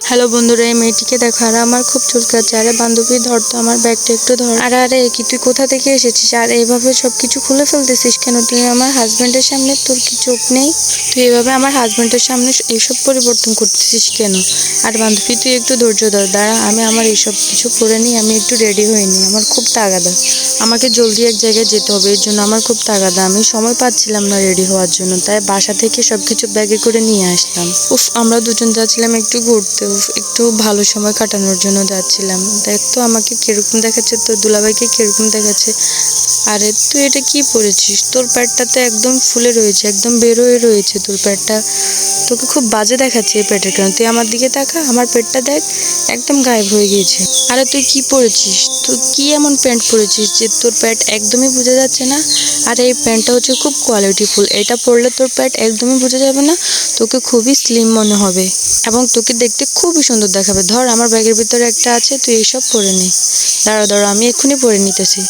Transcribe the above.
Hello বন্ধুরা, এই মেয়েটিকে দেখো। আর আমার খুব চুলকাচ্ছে। আরে বান্ধবী, ধর তো আমার ব্যাগটা একটু ধর। আরে আরে, কি তুই কোথা থেকে এসেছিস? আর এইভাবে সবকিছু খুলে ফেলতেছিস কেন? তুই আমার হাজবেন্ডের সামনে, তোর কি চোখ নেই? তুই এভাবে আমার হাজবেন্ডের সামনে এইসব পরিবর্তন করতেছিস কেন? আর বান্ধবী, তুই একটু ধৈর্য ধর, দাঁড়া, আমি আমার এইসব কিছু করে নিই। আমি একটু রেডি হয়ে নিই, আমার খুব তাগাদা। আমাকে জলদি এক জায়গায় যেতে হবে, এর জন্য আমার খুব তাগাদা। আমি সময় পাচ্ছিলাম না রেডি হওয়ার জন্য, তাই বাসা থেকে সবকিছু ব্যাগে করে নিয়ে আসলাম। উফ, আমরা দুজন যাচ্ছিলাম একটু ঘুরতে। উফ, একটু ভালো সময় কাটানোর জন্য যাচ্ছিলাম। দেখ তো আমাকে কিরকম দেখাচ্ছে, তোর দুলাভাইকে কিরকম দেখাচ্ছে। আরে তুই এটা কি পরেছিস? তোর প্যান্টটা তো একদম ফুলে রয়েছে, একদম বের হয়ে রয়েছে তোর প্যান্টটা। তোকে খুব বাজে দেখাচ্ছে এই প্যান্টের কারণে। তুই আমার দিকে তাকা, আমার পেটটা দেখ, একদম গায়েব হয়ে গিয়েছে। আরে তুই কি পরেছিস? তুই কি এমন প্যান্ট পরেছিস যে তোর প্যান্ট একদমই বোঝা যাচ্ছে না? আর এই প্যান্টটা হচ্ছে খুব কোয়ালিটিফুল। এটা পরলে তোর প্যান্ট একদমই বোঝা যাবে না, তোকে খুবই স্লিম মনে হবে এবং তোকে দেখতে খুবই সুন্দর দেখাবে। ধর, আমার ব্যাগের ভিতরে একটা আছে, তুই এইসব পরে নে। দাঁড়া দাঁড়া, আমি এক্ষুনি পরে নিতেছি।